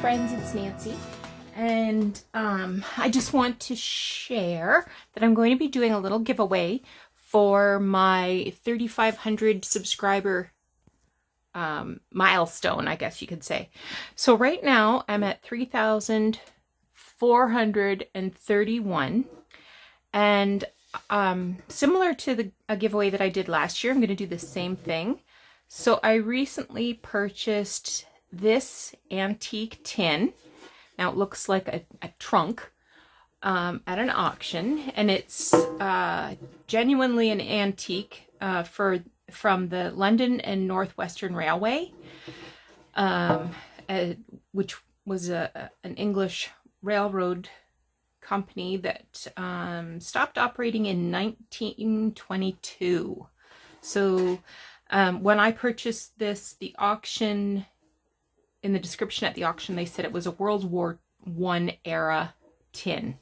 friends, it's Nancy, and I just want to share that I'm going to be doing a little giveaway for my 3,500 subscriber milestone, I guess you could say. So right now I'm at 3,431, and similar to a giveaway that I did last year, I'm going to do the same thing. So I recently purchased this antique tin. Now it looks like a trunk at an auction, and it's genuinely an antique from the London and Northwestern Railway, which was an English railroad company that stopped operating in 1922. So when I purchased this, the auction, in the description at the auction, they said it was a World War I era tin.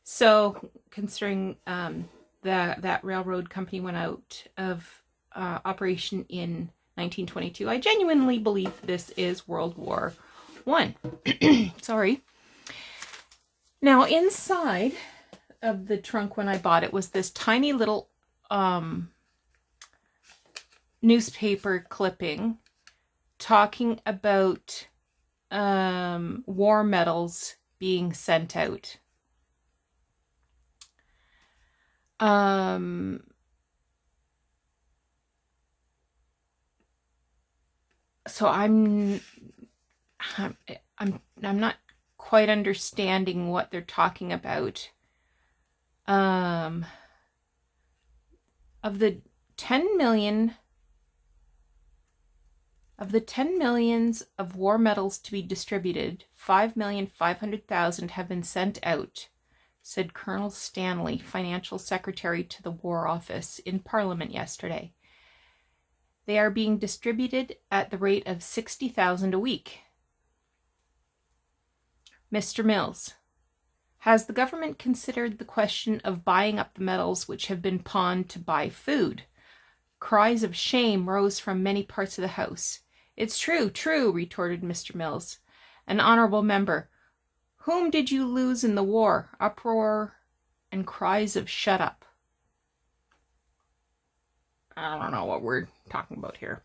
So considering that railroad company went out of operation in 1922, I genuinely believe this is World War I. Sorry. Now inside of the trunk when I bought it was this tiny little newspaper clipping talking about war medals being sent out. So I'm not quite understanding what they're talking about. Of the 10 millions of war medals to be distributed, 5,500,000 have been sent out, said Colonel Stanley, Financial Secretary to the War Office, in Parliament yesterday. They are being distributed at the rate of 60,000 a week. Mr. Mills, has the government considered the question of buying up the medals which have been pawned to buy food? Cries of shame rose from many parts of the House. It's true, true, retorted Mr. Mills. An honourable member. Whom did you lose in the war? Uproar and cries of shut up. I don't know what we're talking about here.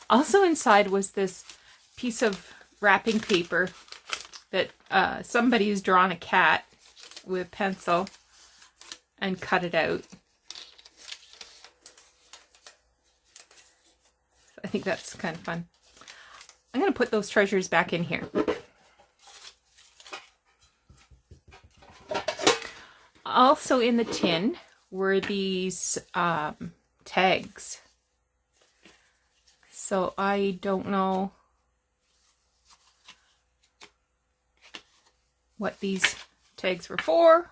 Also inside was this piece of wrapping paper that somebody's drawn a cat with a pencil and cut it out. I think that's kind of fun. I'm going to put those treasures back in here. Also in the tin were these tags. So I don't know what these tags were for or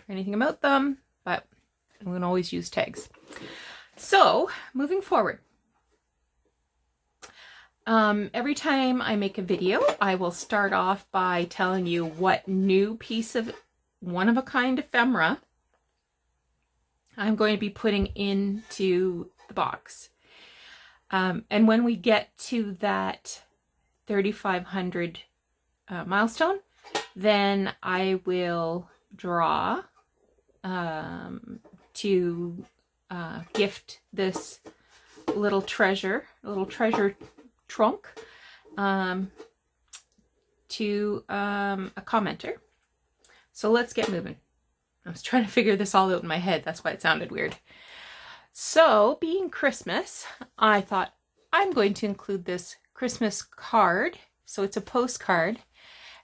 anything about them, but I'm going to always use tags. So moving forward. Every time I make a video, I will start off by telling you what new piece of one-of-a-kind ephemera I'm going to be putting into the box. And when we get to that 3,500 milestone, then I will draw to gift this little treasure trunk to a commenter. So let's get moving. I was trying to figure this all out in my head. That's why it sounded weird. So being Christmas, I thought I'm going to include this Christmas card. So it's a postcard,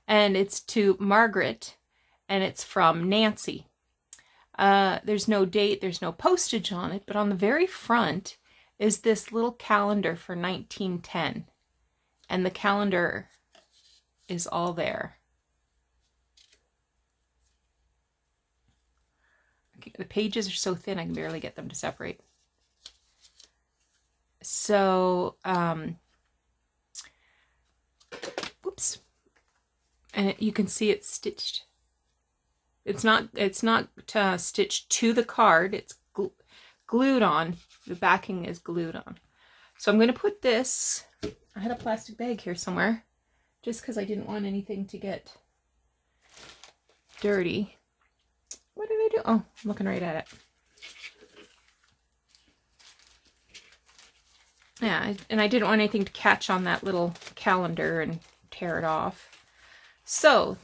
and it's to Margaret, and it's from Nancy. There's no date, there's no postage on it, but on the very front is this little calendar for 1910. And the calendar is all there. Okay, the pages are so thin I can barely get them to separate. So, oops. And you can see it's stitched. It's not stitched to the card. It's glued on. The backing is glued on. So I'm going to put this, I had a plastic bag here somewhere, just because I didn't want anything to get dirty. What did I do? Oh, I'm looking right at it. Yeah, and I didn't want anything to catch on that little calendar and tear it off. So,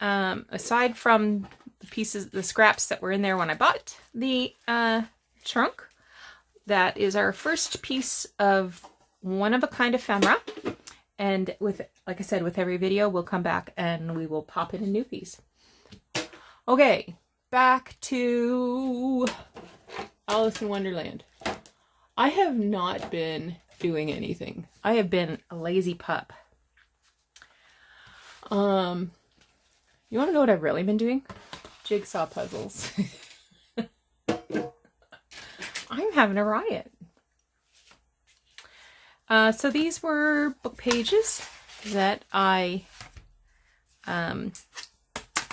aside from the pieces, the scraps that were in there when I bought the trunk, that is our first piece of one-of-a-kind ephemera. And with, like I said, with every video, we'll come back and we will pop in a new piece. Okay, back to Alice in Wonderland. I have not been doing anything. I have been a lazy pup. You want to know what I've really been doing? Jigsaw puzzles. I'm having a riot. So these were book pages that I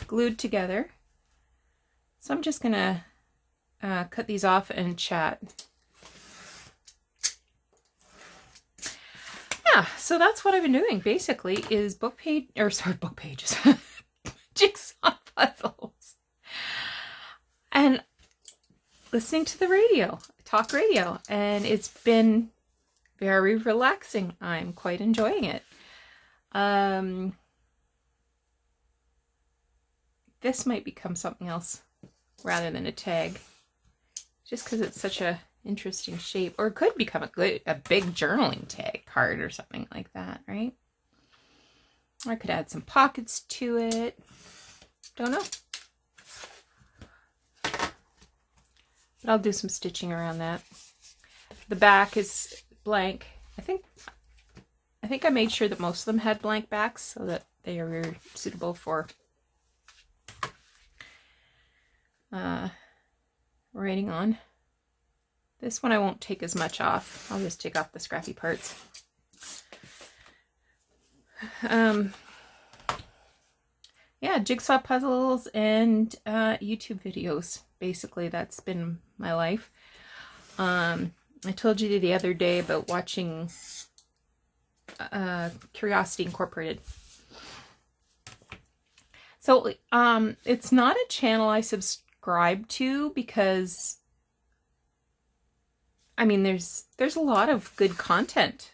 glued together. So I'm just gonna cut these off and chat. Yeah, so that's what I've been doing basically is book pages, jigsaw puzzles, and listening to the radio, talk radio, and it's been very relaxing. I'm quite enjoying it. This might become something else rather than a tag, just because it's such a interesting shape, or it could become a big journaling tag card or something like that, right? I could add some pockets to it. Don't know. But I'll do some stitching around that. The back is blank. I think I made sure that most of them had blank backs so that they are very suitable for writing on. This one I won't take as much off. I'll just take off the scrappy parts. Yeah, jigsaw puzzles and YouTube videos. Basically, that's been my life. I told you the other day about watching Curiosity Incorporated. So it's not a channel I subscribe to because I mean, there's a lot of good content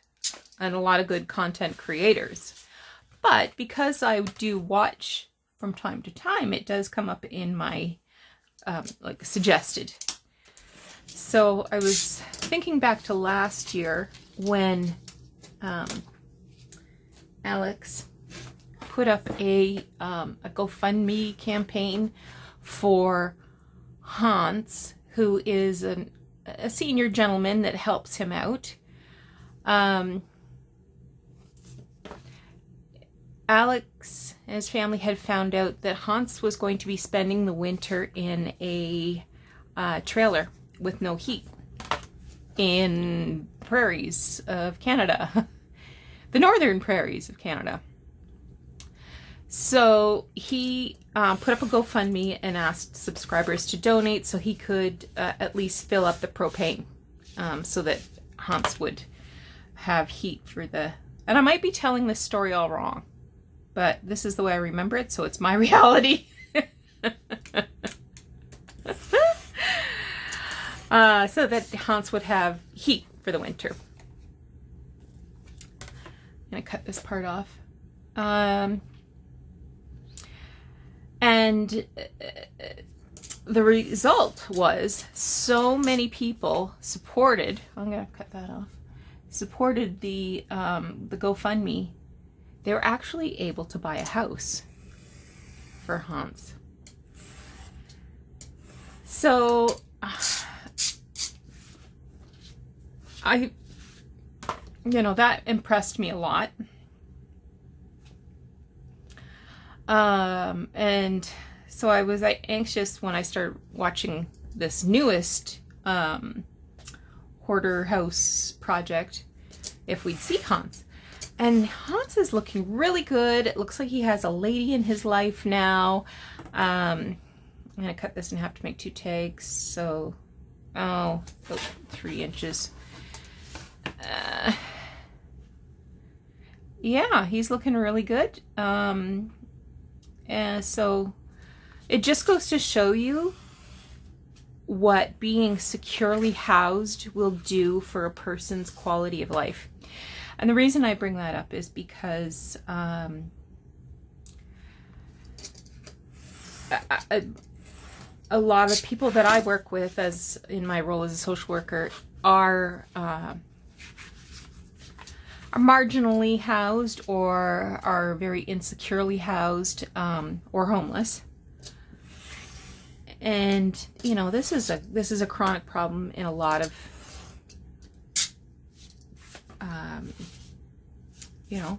and a lot of good content creators. But because I do watch from time to time, it does come up in my, like, suggested. So I was thinking back to last year when Alex put up a GoFundMe campaign for Hans, who is a senior gentleman that helps him out. Alex and his family had found out that Hans was going to be spending the winter in a trailer with no heat in prairies of Canada, the northern prairies of Canada. So he put up a GoFundMe and asked subscribers to donate so he could at least fill up the propane so that Hans would have heat for the... And I might be telling this story all wrong, but this is the way I remember it, so it's my reality. So that Hans would have heat for the winter. I'm going to cut this part off. And the result was so many people supported, I'm going to cut that off, supported the GoFundMe. They were actually able to buy a house for Hans. So that impressed me a lot. And so I was anxious when I started watching this newest hoarder house project if we'd see Hans. And Hans is looking really good. It looks like he has a lady in his life now. I'm going to cut this in half to make 2 tags. So, about 3 inches. yeah, he's looking really good. And so it just goes to show you what being securely housed will do for a person's quality of life. And the reason I bring that up is because a lot of people that I work with, as in my role as a social worker, are marginally housed or are very insecurely housed, or homeless. And you know, this is a chronic problem in a lot of you know,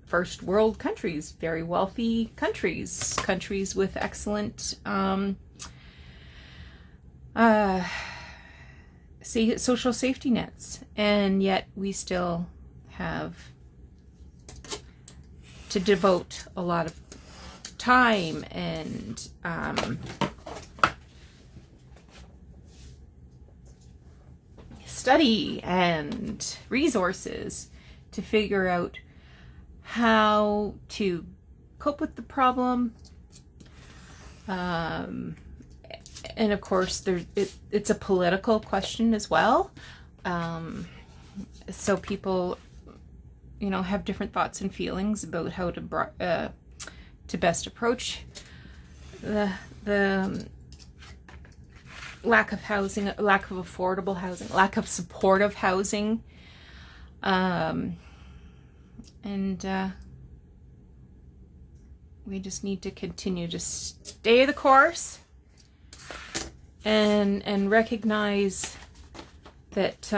first world countries, very wealthy countries, countries with excellent social safety nets, and yet we still have to devote a lot of time and study and resources to figure out how to cope with the problem. And of course, it's a political question as well. So people, you know, have different thoughts and feelings about how to best approach the lack of housing, lack of affordable housing, lack of supportive housing. And we just need to continue to stay the course and recognize that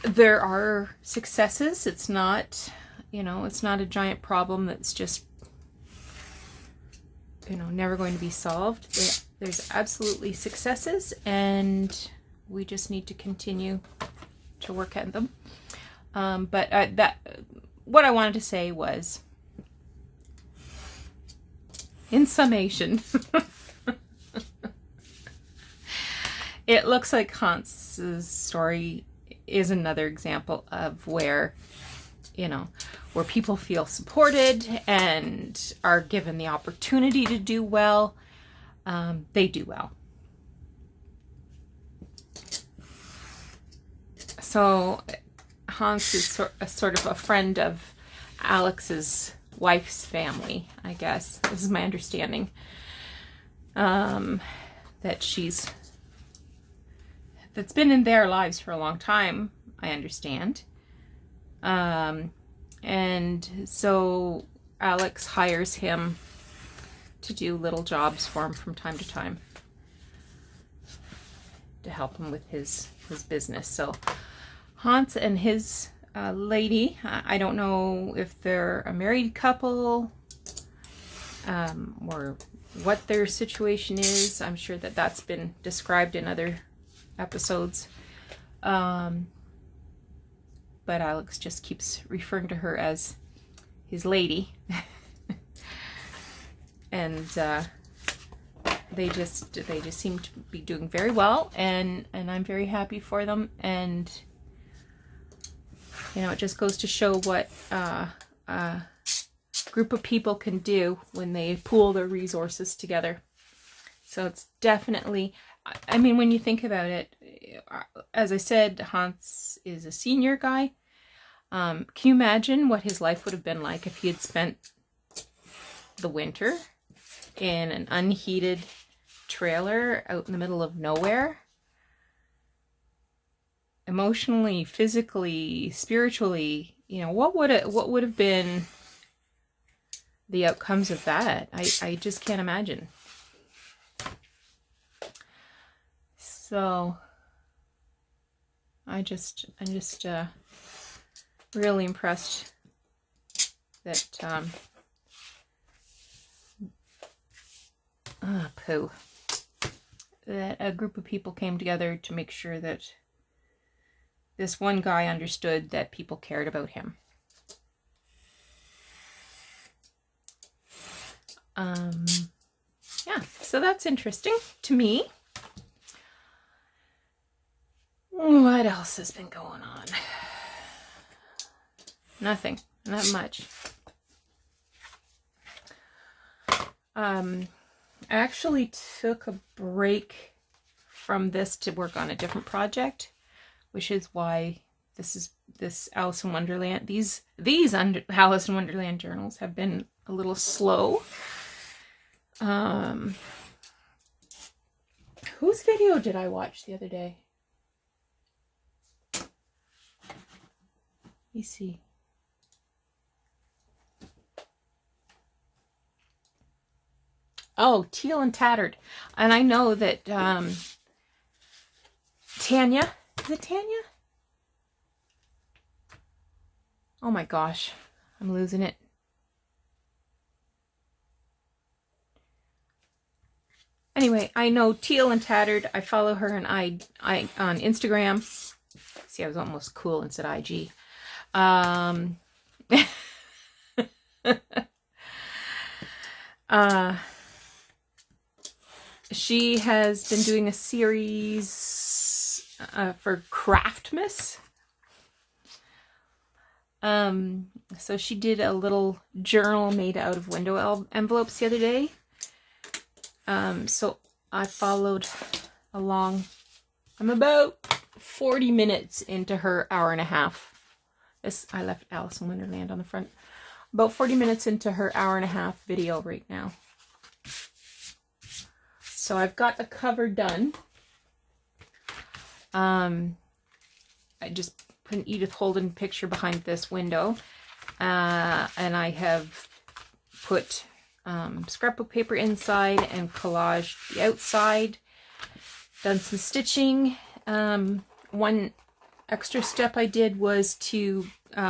there are successes. It's not, you know, it's not a giant problem that's just, you know, never going to be solved. There's absolutely successes, and we just need to continue to work at them. But what I wanted to say was, in summation, it looks like Hans's story is another example of where, you know, where people feel supported and are given the opportunity to do well, they do well. So Hans is sort of a friend of Alex's wife's family, I guess. This is my understanding. That's been in their lives for a long time, I understand. And so Alex hires him to do little jobs for him from time to time to help him with his business. So Hans and his lady, I don't know if they're a married couple or what their situation is. I'm sure that that's been described in other episodes. But Alex just keeps referring to her as his lady. And they just seem to be doing very well, and I'm very happy for them. And you know, it just goes to show what a group of people can do when they pool their resources together. So it's definitely, I mean, when you think about it, as I said, Hans is a senior guy. Can you imagine what his life would have been like if he had spent the winter in an unheated trailer out in the middle of nowhere? Emotionally, physically, spiritually, you know, what would have been the outcomes of that? I just can't imagine. So I'm just really impressed that that a group of people came together to make sure that this one guy understood that people cared about him. Yeah, so that's interesting to me. What else has been going on? Nothing. Not much. I actually took a break from this to work on a different project, which is why this Alice in Wonderland, these Alice in Wonderland journals have been a little slow. Whose video did I watch the other day? Let me see. Oh, Teal and Tattered. And I know that Tanya, is it Tanya? Oh my gosh, I'm losing it. Anyway, I know Teal and Tattered. I follow her and I on Instagram. See, I was almost cool and said IG. She has been doing a series for Craftmas. So she did a little journal made out of window envelopes the other day. So I followed along. I'm about 40 minutes into her hour and a half. I left Alice in Wonderland on the front. About 40 minutes into her hour and a half video right now. So I've got the cover done. I just put an Edith Holden picture behind this window. And I have put scrapbook paper inside and collaged the outside. Done some stitching. One extra step I did was to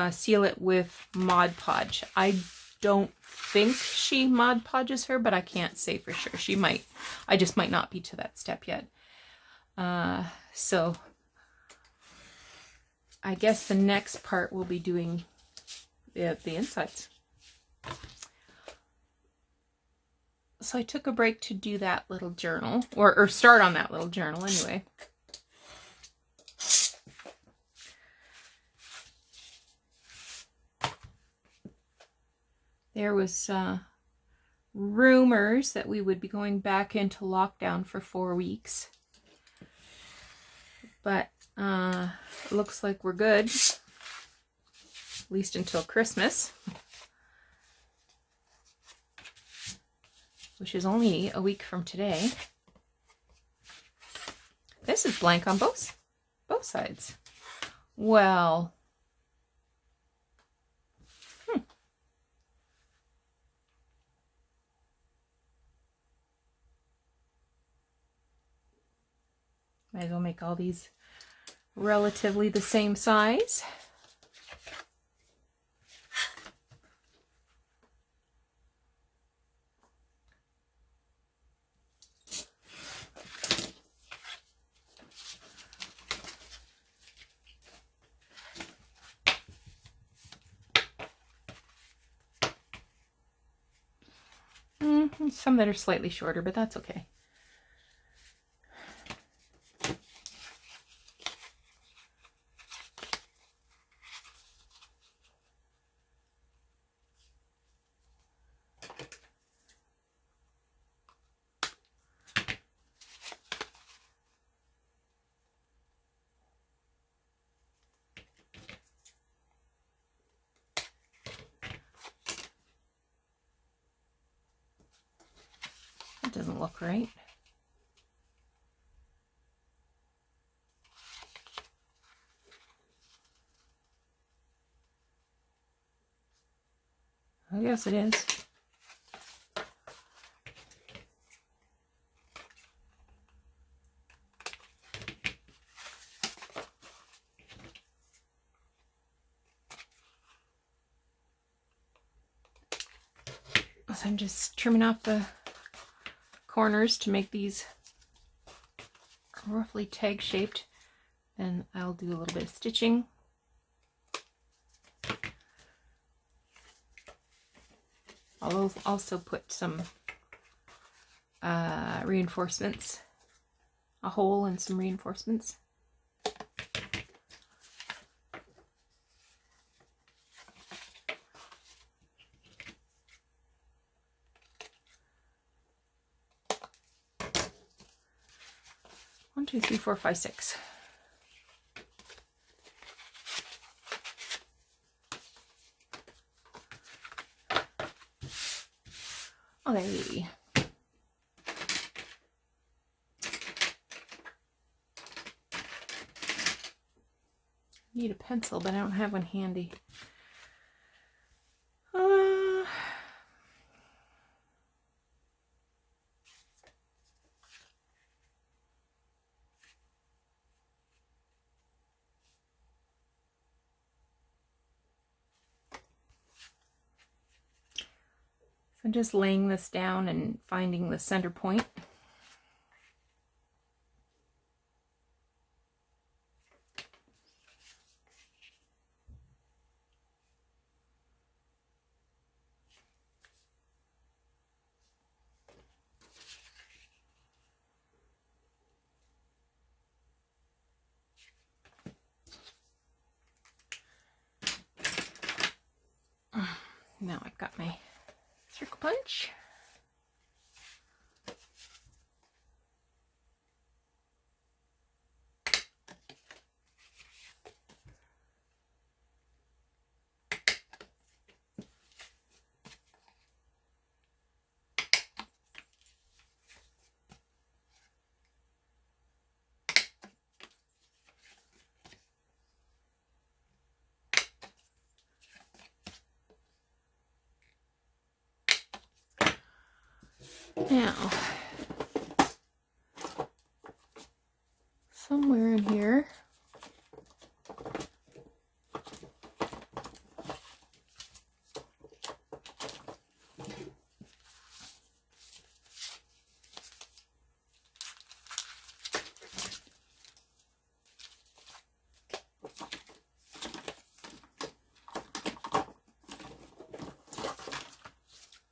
seal it with Mod Podge. I don't think she Mod Podges her, but I can't say for sure. She might. I just might not be to that step yet. So I guess the next part will be doing the insides. So I took a break to do that little journal, or start on that little journal anyway. There was rumors that we would be going back into lockdown for 4 weeks. But it looks like we're good, at least until Christmas, which is only a week from today. This is blank on both sides. Well, might as well make all these relatively the same size. Some that are slightly shorter, but that's okay. Doesn't look right. I guess it is. So I'm just trimming off the corners to make these roughly tag shaped. Then I'll do a little bit of stitching. I'll also put some reinforcements, a hole and some reinforcements. 1, 2, 3, 4, 5, 6. Okay. Need a pencil, but I don't have one handy. I'm just laying this down and finding the center point. Now I've got my circle punch. Now, somewhere in here,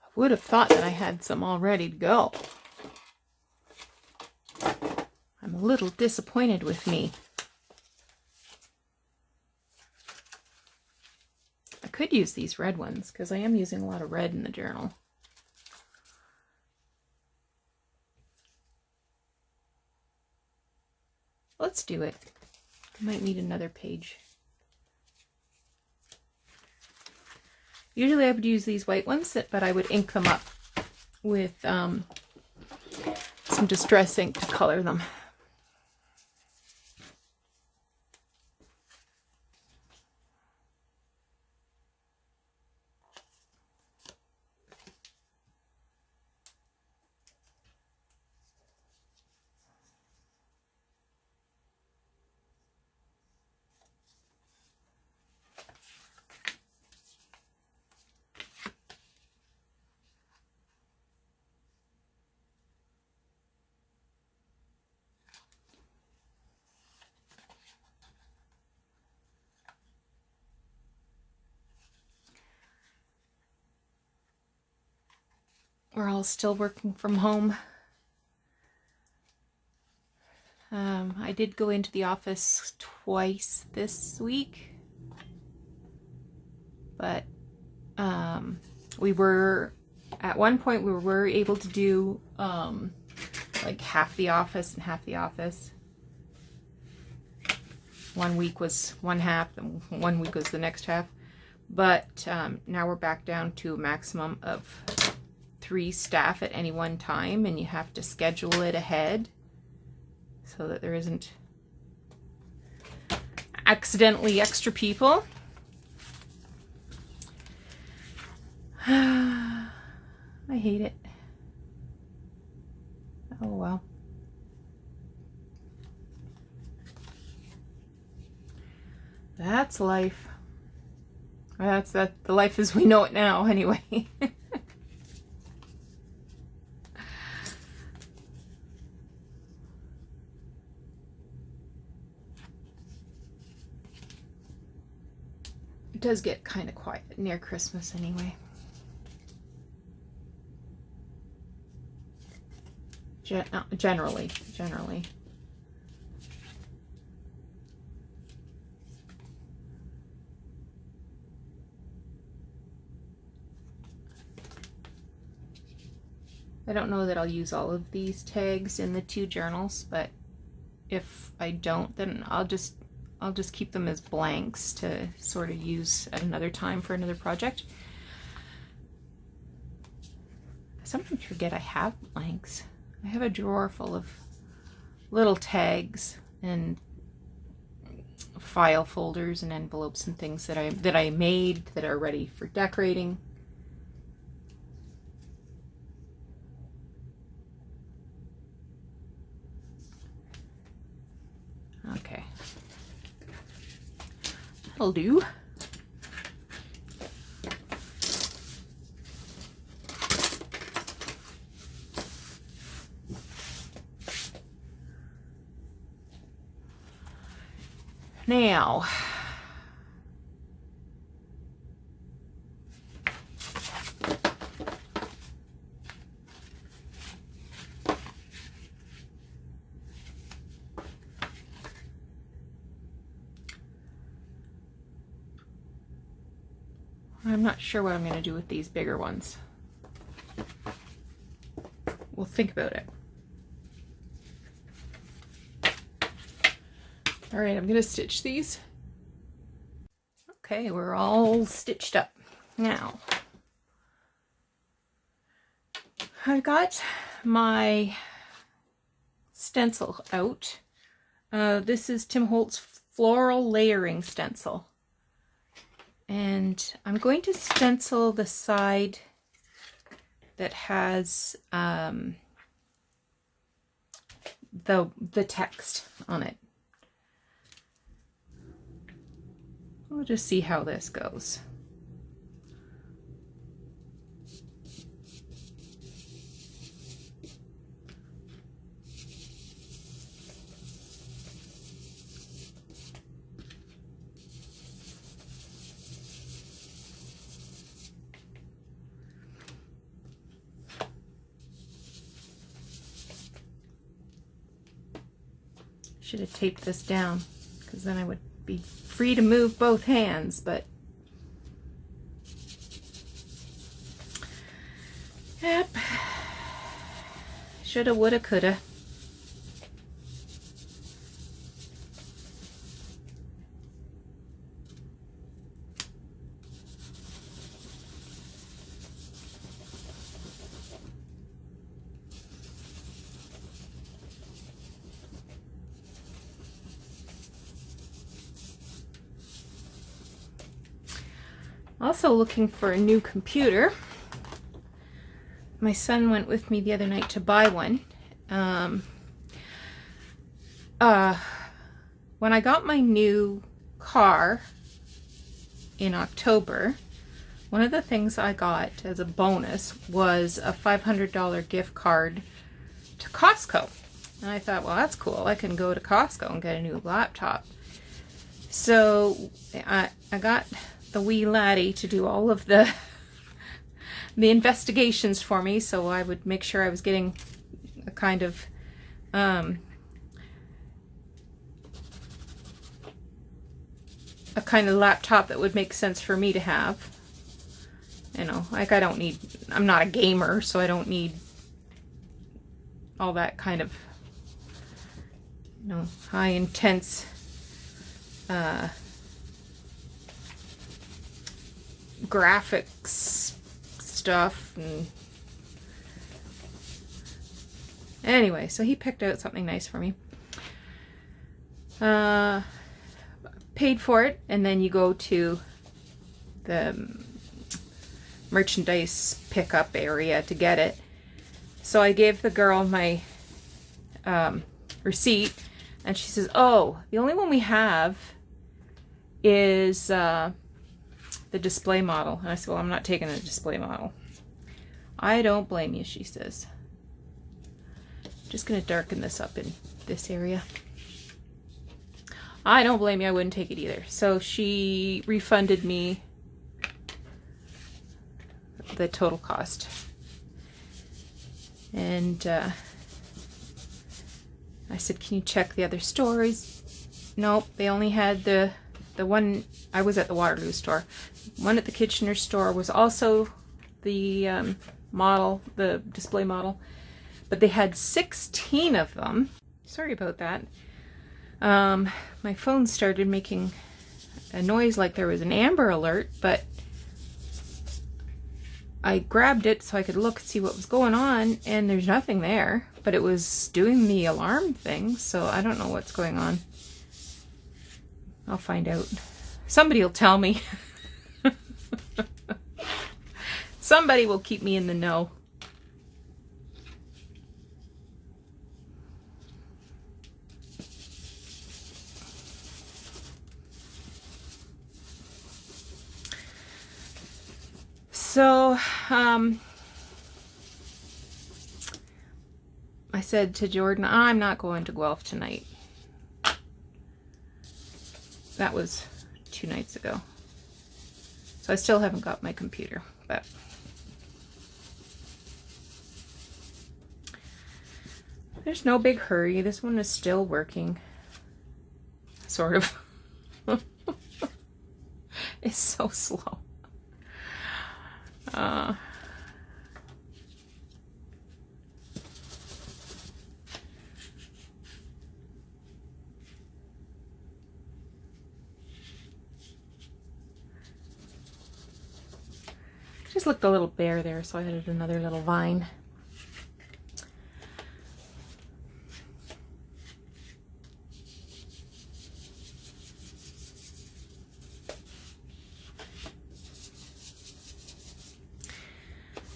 I would have thought that I had some all ready to go. I'm a little disappointed with me. I could use these red ones because I am using a lot of red in the journal. Let's do it. I might need another page. Usually I would use these white ones, but I would ink them up with some distress ink to color them. We're all still working from home. I did go into the office twice this week, but we were, at one point we were able to do like half the office and half the office. 1 week was one half and 1 week was the next half, but now we're back down to a maximum of 3 staff at any one time, and you have to schedule it ahead so that there isn't accidentally extra people. I hate it. Oh well. That's life. That's the life as we know it now, anyway. It does get kind of quiet near Christmas anyway. Generally. I don't know that I'll use all of these tags in the 2 journals, but if I don't, then I'll just keep them as blanks to sort of use at another time for another project. I sometimes forget I have blanks. I have a drawer full of little tags and file folders and envelopes and things that I made that are ready for decorating. Okay, that'll do. Now, I'm not sure what I'm going to do with these bigger ones. We'll think about it. All right, I'm going to stitch these. Okay, we're all stitched up. Now, I got my stencil out. This is Tim Holtz Floral Layering Stencil. And I'm going to stencil the side that has the text on it. We'll just see how this goes. Should have taped this down, because then I would be free to move both hands, but yep, shoulda, woulda, coulda. Also looking for a new computer. My son went with me the other night to buy one. When I got my new car in October, one of the things I got as a bonus was a $500 gift card to Costco. And I thought, well, that's cool. I can go to Costco and get a new laptop. So I got the wee laddie to do all of the investigations for me, so I would make sure I was getting a kind of laptop that would make sense for me to have. You know, like I'm not a gamer, so I don't need all that kind of, you know, high intense graphics stuff. And anyway, so he picked out something nice for me. Paid for it, and then you go to the merchandise pickup area to get it. So I gave the girl my receipt, and she says, oh, the only one we have is the display model. And I said, well, I'm not taking a display model. I don't blame you, she says. Just gonna darken this up in this area. I don't blame you, I wouldn't take it either. So she refunded me the total cost. And I said, can you check the other stores? Nope, they only had the one. I was at the Waterloo store. One at the Kitchener store was also the model, the display model, but they had 16 of them. Sorry about that. My phone started making a noise like there was an Amber Alert, but I grabbed it so I could look and see what was going on, and there's nothing there, but it was doing the alarm thing, so I don't know what's going on. I'll find out. Somebody will tell me. Somebody will keep me in the know. So, I said to Jordan, I'm not going to Guelph tonight. That was 2 nights ago. So I still haven't got my computer, but there's no big hurry. This one is still working. Sort of. It's so slow. Just looked a little bare there, so I added another little vine.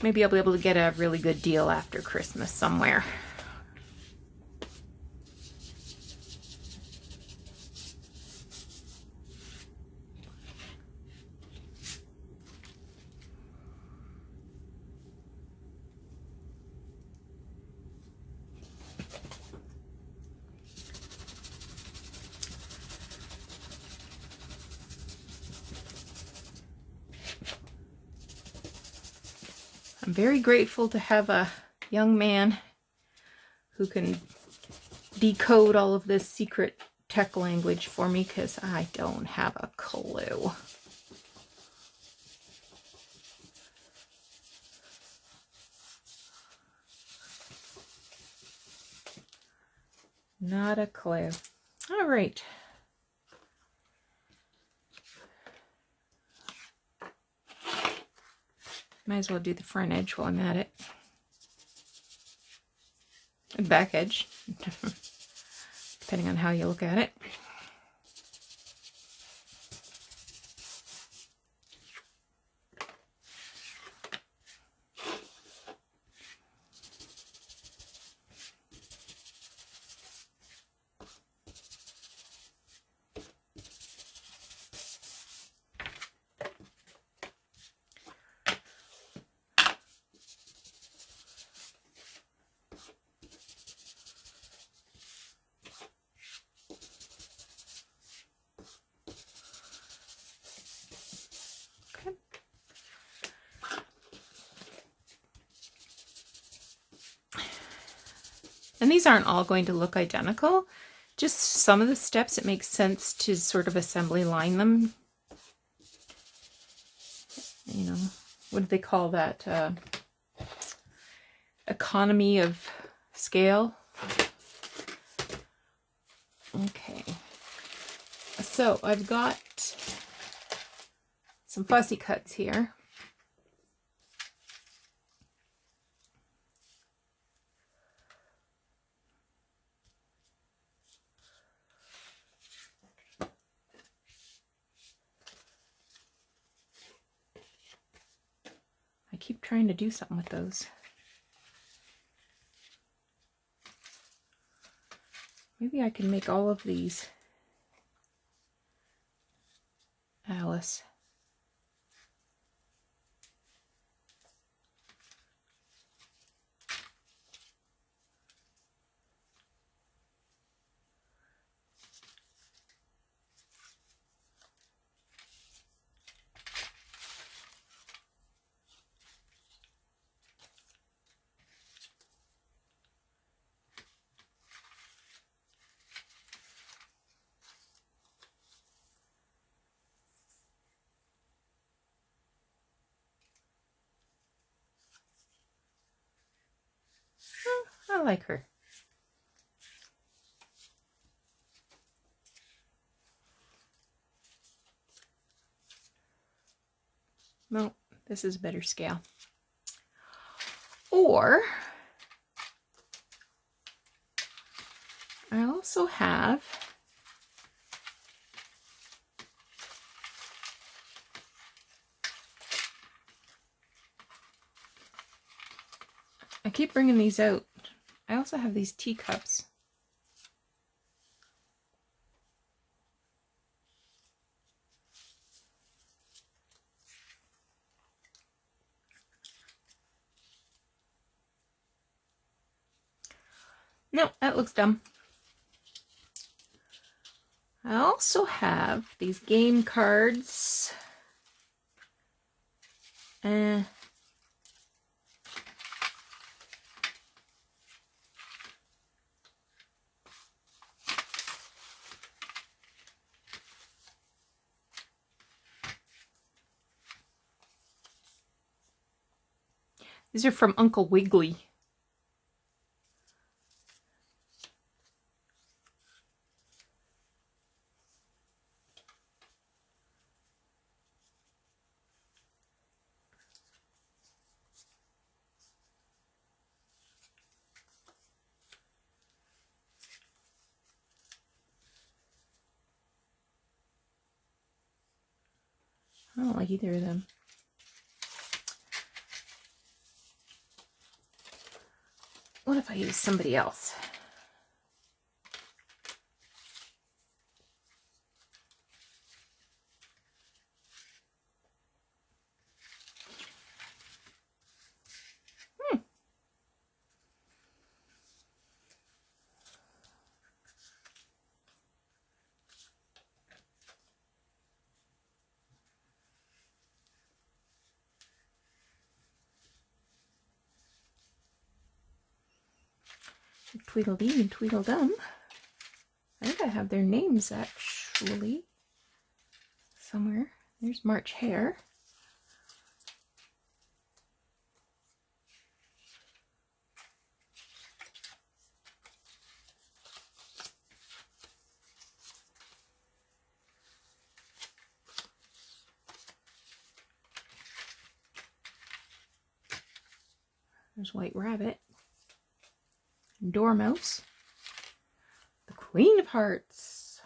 Maybe I'll be able to get a really good deal after Christmas somewhere. I'm very grateful to have a young man who can decode all of this secret tech language for me, because I don't have a clue. Not a clue. All right. Might as well do the front edge while I'm at it. And back edge, depending on how you look at it. And these aren't all going to look identical. Just some of the steps, it makes sense to sort of assembly line them. You know, what do they call that? Economy of scale. Okay. So I've got some fussy cuts here. I keep trying to do something with those. Maybe I can make all of these Alice. I like her. No, this is a better scale. Or I also have I keep bringing these out. I also have these teacups. No, that looks dumb. I also have these game cards. These are from Uncle Wiggily. I don't like either of them. What if I use somebody else? Tweedledee and Tweedledum. I think I have their names actually somewhere. There's March Hare. There's White Rabbit. Dormouse. The Queen of Hearts.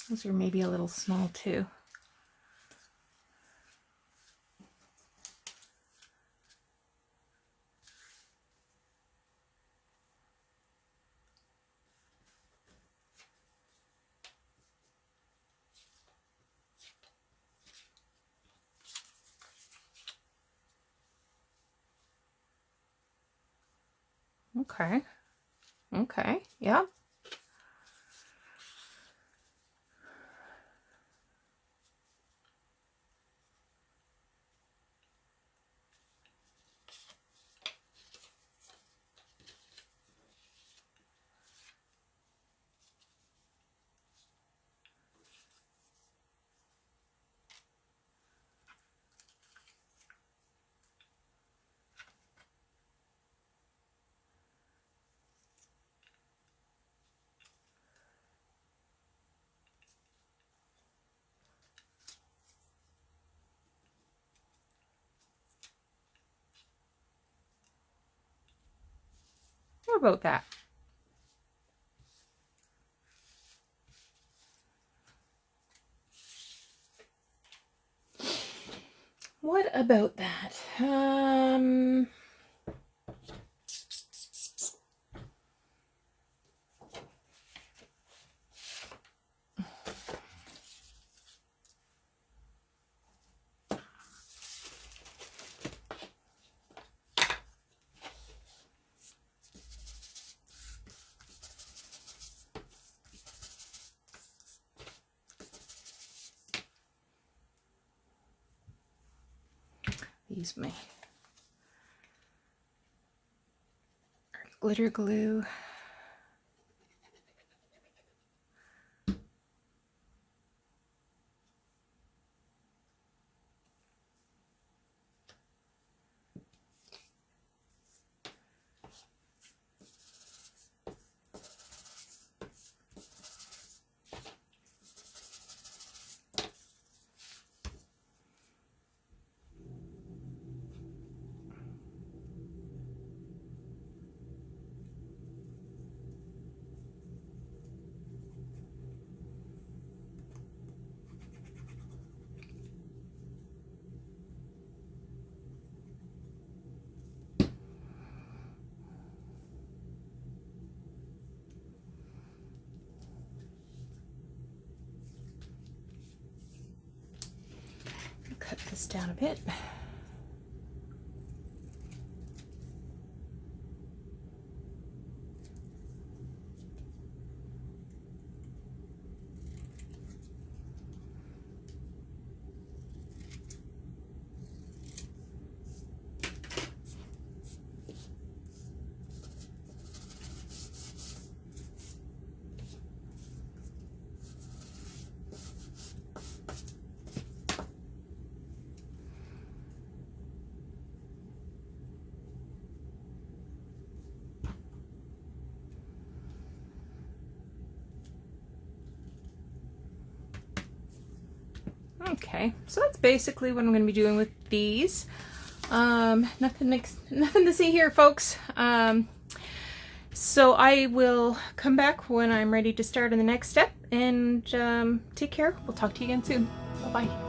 Those are maybe a little small too. Okay. Okay. Yeah. What about that? about that. Use my glitter glue. Cut this down a bit. Okay, so that's basically what I'm going to be doing with these. Nothing to see here, folks. So I will come back when I'm ready to start in the next step, and take care. We'll talk to you again soon. Bye-bye.